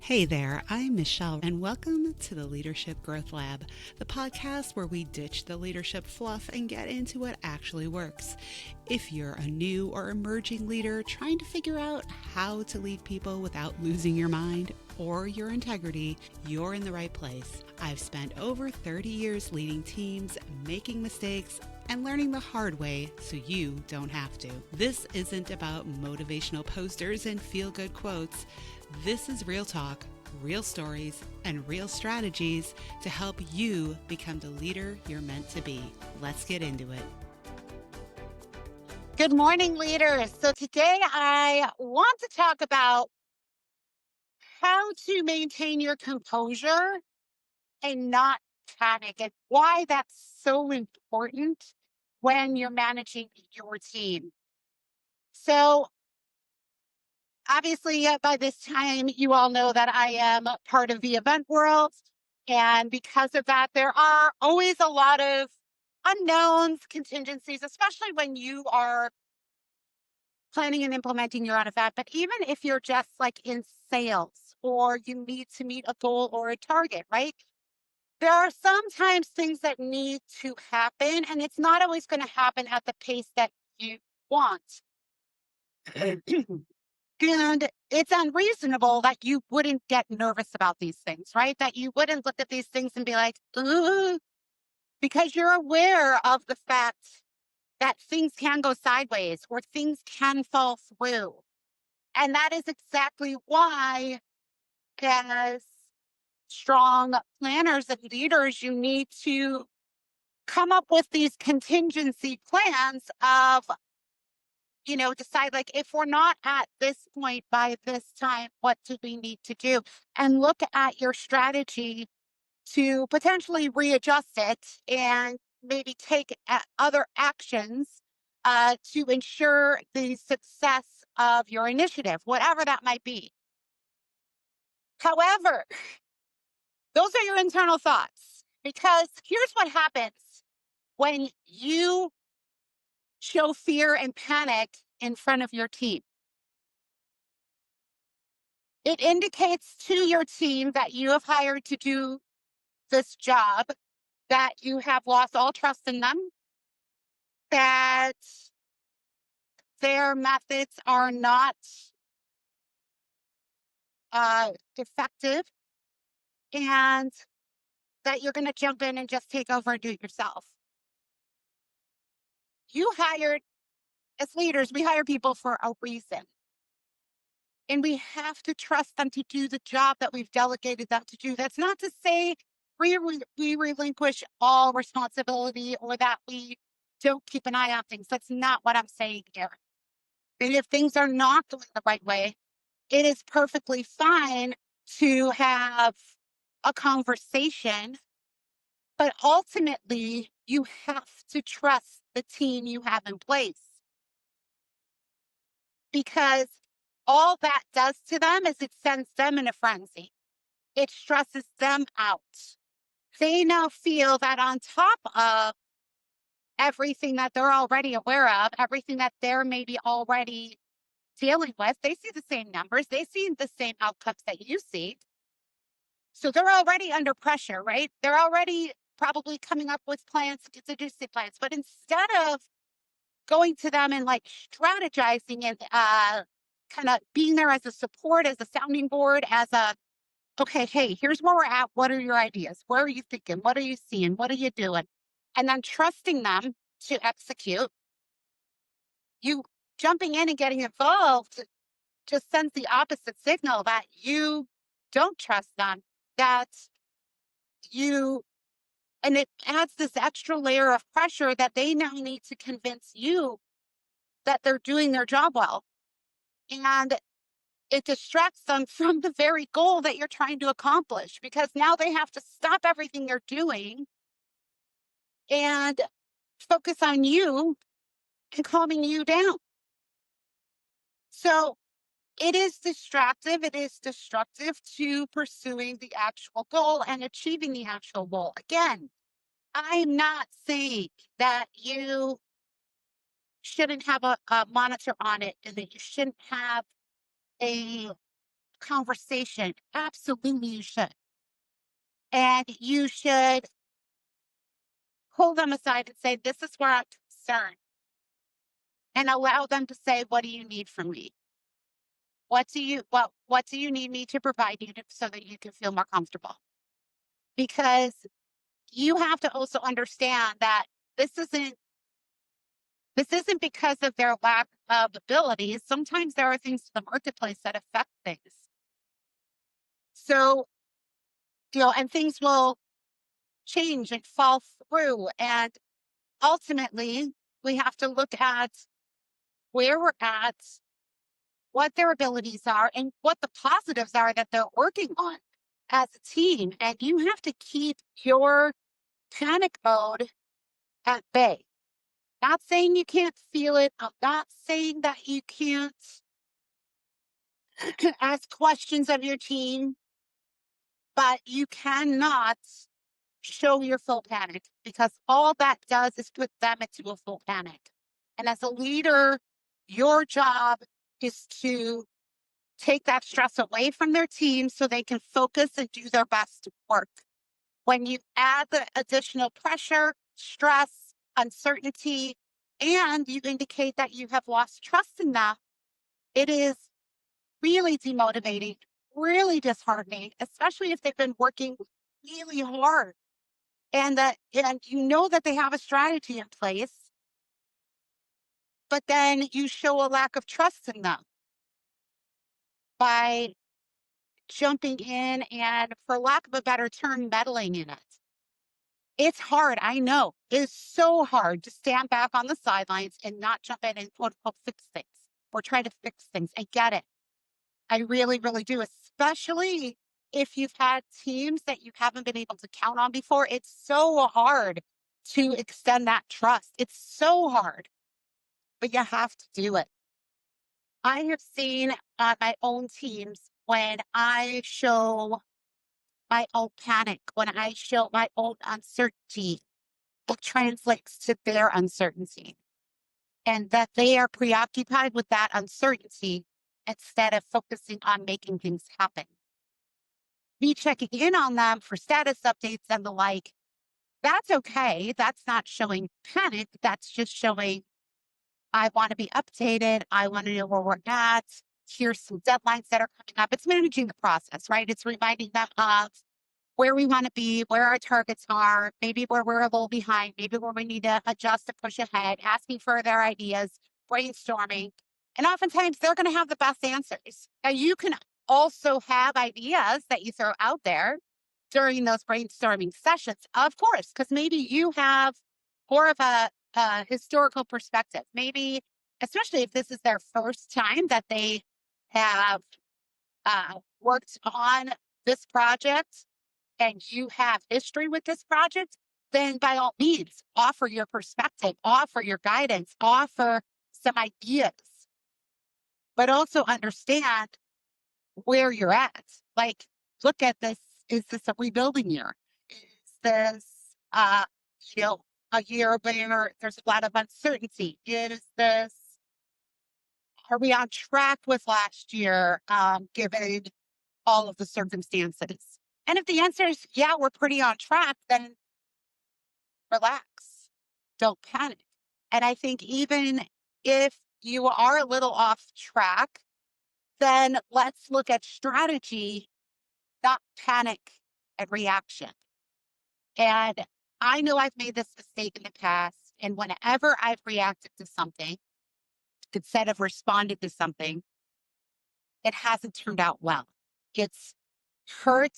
Hey there, I'm Michelle, and welcome to the Leadership Growth Lab, the podcast where we ditch the leadership fluff and get into what actually works. If you're a new or emerging leader trying to figure out how to lead people without losing your mind or your integrity, you're in the right place. I've spent over 30 years leading teams, making mistakes, and learning the hard way so you don't have to. This isn't about motivational posters and feel-good quotes. This is real talk, real stories, and real strategies to help you become the leader you're meant to be. Let's get into it. Good morning, leaders. So today I want to talk about how to maintain your composure and not panic, and why that's so important when you're managing your team. So obviously, by this time, you all know that I am part of the event world. And because of that, there are always a lot of unknowns, contingencies, especially when you are planning and implementing your own event. But even if you're just like in sales or you need to meet a goal or a target, right? There are sometimes things that need to happen, and it's not always going to happen at the pace that you want. And it's unreasonable that you wouldn't get nervous about these things, right? That you wouldn't look at these things and be like, ugh, because you're aware of the fact that things can go sideways or things can fall through. And that is exactly why, as strong planners and leaders, you need to come up with these contingency plans of, decide like if we're not at this point by this time, what do we need to do? And look at your strategy to potentially readjust it and maybe take other actions to ensure the success of your initiative, whatever that might be. However, those are your internal thoughts, because here's what happens when you show fear and panic in front of your team. It indicates to your team that you have hired to do this job, that you have lost all trust in them, that their methods are not effective, and that you're going to jump in and just take over and do it yourself. You hired, as leaders, we hire people for a reason. And we have to trust them to do the job that we've delegated them to do. That's not to say we relinquish all responsibility or that we don't keep an eye on things. That's not what I'm saying here. And if things are not going the right way, it is perfectly fine to have a conversation, but ultimately you have to trust the team you have in place, because all that does to them is it sends them in a frenzy. It stresses them out. They now feel that on top of everything that they're already aware of, everything that they're maybe already dealing with, they see the same numbers, they see the same outcomes that you see. So they're already under pressure, right? They're already probably coming up with plans, contingency plans. But instead of going to them and like strategizing and kind of being there as a support, as a sounding board, as a, okay, hey, here's where we're at. What are your ideas? Where are you thinking? What are you seeing? What are you doing? And then trusting them to execute. You jumping in and getting involved just sends the opposite signal, that you don't trust them, that you, and it adds this extra layer of pressure that they now need to convince you that they're doing their job well. And it distracts them from the very goal that you're trying to accomplish, because now they have to stop everything they're doing and focus on you and calming you down. So it is distractive, it is destructive to pursuing the actual goal and achieving the actual goal. Again, I'm not saying that you shouldn't have a monitor on it and that you shouldn't have a conversation. Absolutely, you should. And you should pull them aside and say, this is where I'm concerned. And allow them to say, what do you need from me? What do you need me to provide you so that you can feel more comfortable? Because you have to also understand that this isn't because of their lack of abilities. Sometimes there are things in the marketplace that affect things. So, and things will change and fall through. And ultimately, we have to look at where we're at, what their abilities are, and what the positives are that they're working on as a team. And you have to keep your panic mode at bay. Not saying you can't feel it. I'm not saying that you can't ask questions of your team, but you cannot show your full panic, because all that does is put them into a full panic. And as a leader, your job is to take that stress away from their team so they can focus and do their best work. When you add the additional pressure, stress, uncertainty, and you indicate that you have lost trust in them, it is really demotivating, really disheartening, especially if they've been working really hard and you know that they have a strategy in place, but then you show a lack of trust in them by jumping in and, for lack of a better term, meddling in it. It's hard. I know. It's so hard to stand back on the sidelines and not jump in and quote unquote fix things or try to fix things. I get it. I really, really do, especially if you've had teams that you haven't been able to count on before. It's so hard to extend that trust. It's so hard, but you have to do it. I have seen on my own teams, when I show my own panic, when I show my own uncertainty, it translates to their uncertainty, and that they are preoccupied with that uncertainty instead of focusing on making things happen. Me checking in on them for status updates and the like, that's okay. That's not showing panic. That's just showing, I want to be updated. I want to know where we're at. Here's some deadlines that are coming up. It's managing the process, right? It's reminding them of where we want to be, where our targets are, maybe where we're a little behind, maybe where we need to adjust to push ahead, asking for their ideas, brainstorming. And oftentimes they're going to have the best answers. Now, you can also have ideas that you throw out there during those brainstorming sessions, of course, because maybe you have more of a historical perspective. Maybe, especially if this is their first time that they have worked on this project, and you have history with this project, then by all means, offer your perspective, offer your guidance, offer some ideas, but also understand where you're at. Like, look at this. Is this a rebuilding year? Is this, uh, you know, a year where there's a lot of uncertainty? Is this, are we on track with last year, given all of the circumstances? And if the answer is, yeah, we're pretty on track, then relax. Don't panic. And I think even if you are a little off track, then let's look at strategy, not panic and reaction. And I know I've made this mistake in the past. And whenever I've reacted to something, instead of responding to something, it hasn't turned out well. It's hurt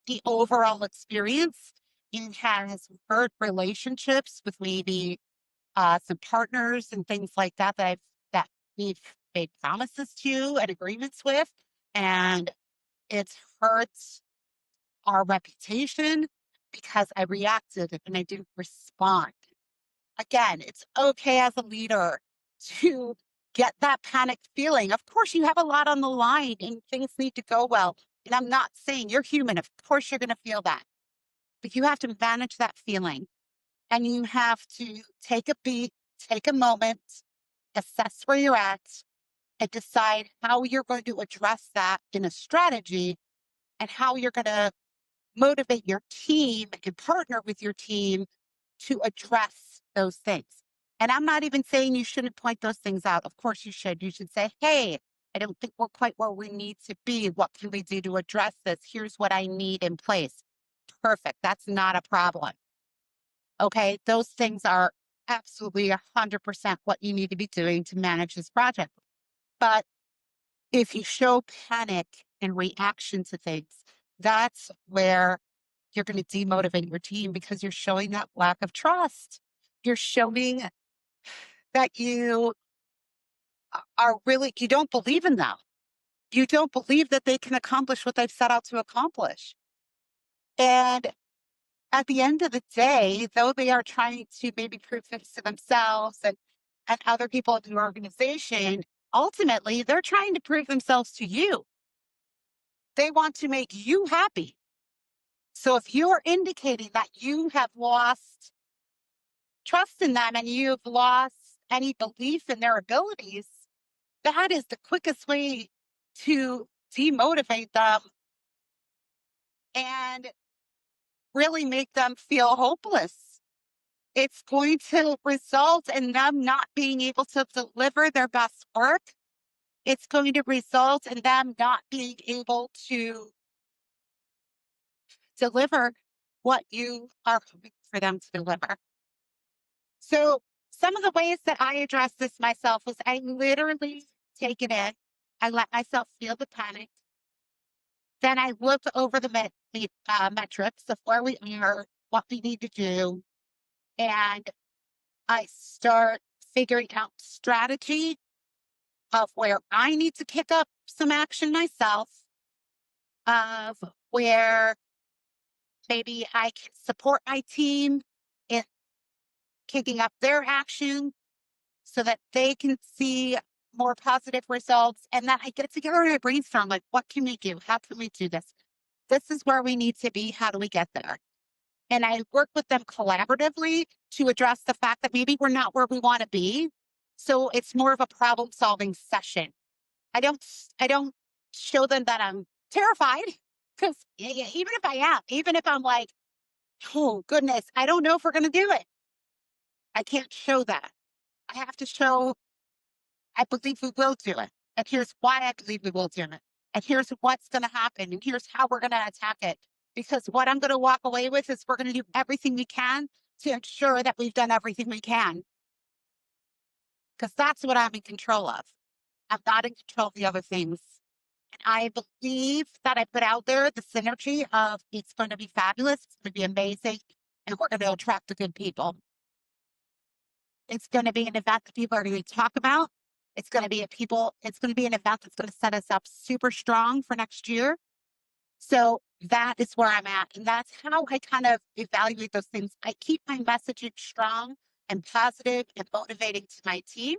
the overall experience. It has hurt relationships with maybe some partners and things like that that we've made promises to and agreements with, and it's hurt our reputation because I reacted and I didn't respond. Again, it's okay as a leader to get that panic feeling. Of course, you have a lot on the line and things need to go well. And I'm not saying, you're human. Of course, you're going to feel that. But you have to manage that feeling. And you have to take a beat, take a moment, assess where you're at, and decide how you're going to address that in a strategy and how you're going to motivate your team and partner with your team to address those things. And I'm not even saying you shouldn't point those things out. Of course you should. You should say, hey, I don't think we're quite where we need to be. What can we do to address this? Here's what I need in place. Perfect. That's not a problem. Okay. Those things are absolutely 100% what you need to be doing to manage this project. But if you show panic and reaction to things, that's where you're going to demotivate your team because you're showing that lack of trust. You're showing that you are really, you don't believe in them. You don't believe that they can accomplish what they've set out to accomplish. And at the end of the day, though they are trying to maybe prove things to themselves and other people in the organization, ultimately they're trying to prove themselves to you. They want to make you happy. So if you're indicating that you have lost trust in them and you've lost any belief in their abilities, that is the quickest way to demotivate them and really make them feel hopeless. It's going to result in them not being able to deliver their best work. It's going to result in them not being able to deliver what you are hoping for them to deliver. So some of the ways that I address this myself was I literally take it in. I let myself feel the panic. Then I look over the metrics of where we are, what we need to do, and I start figuring out strategy of where I need to pick up some action myself, of where maybe I can support my team in kicking up their action so that they can see more positive results. And then I get together and I brainstorm, like, what can we do? How can we do this? This is where we need to be. How do we get there? And I work with them collaboratively to address the fact that maybe we're not where we want to be. So it's more of a problem solving session. I don't show them that I'm terrified because even if I am, even if I'm like, oh goodness, I don't know if we're going to do it. I can't show that. I have to show I believe we will do it. And here's why I believe we will do it. And here's what's going to happen. And here's how we're going to attack it. Because what I'm going to walk away with is we're going to do everything we can to ensure that we've done everything we can. Because that's what I'm in control of. I'm not in control of the other things. And I believe that I put out there the synergy of it's going to be fabulous, it's going to be amazing, and we're going to attract the good people. It's going to be an event that people are going to talk about. It's going to be it's going to be an event that's going to set us up super strong for next year. So that is where I'm at. And that's how I kind of evaluate those things. I keep my messaging strong and positive and motivating to my team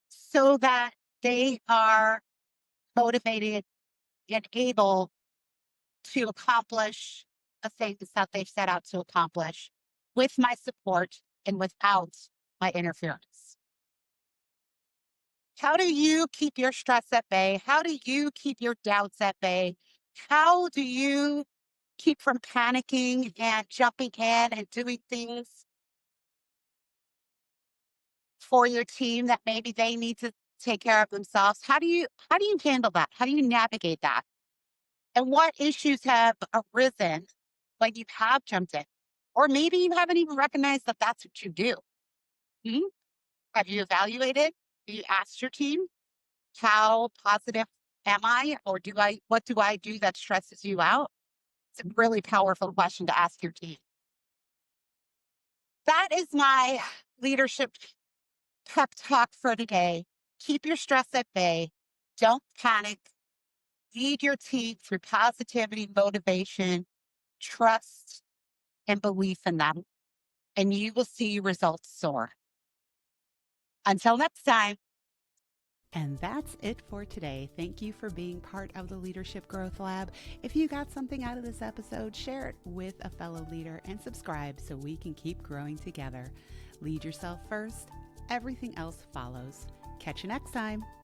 so that they are motivated and able to accomplish the things that they've set out to accomplish with my support and without my interference. How do you keep your stress at bay? How do you keep your doubts at bay? How do you keep from panicking and jumping in and doing things for your team that maybe they need to take care of themselves? How do you handle that? How do you navigate that? And what issues have arisen when you have jumped in? Or maybe you haven't even recognized that that's what you do. Hmm? Have you evaluated? Have you asked your team, how positive am I? Or what do I do that stresses you out? It's a really powerful question to ask your team. That is my leadership pep talk for today. Keep your stress at bay. Don't panic. Lead your team through positivity, motivation, trust, and belief in them, and you will see results soar. Until next time. And that's it for today. Thank you for being part of the Leadership Growth Lab. If you got something out of this episode, share it with a fellow leader and subscribe so we can keep growing together. Lead yourself first, everything else follows. Catch you next time.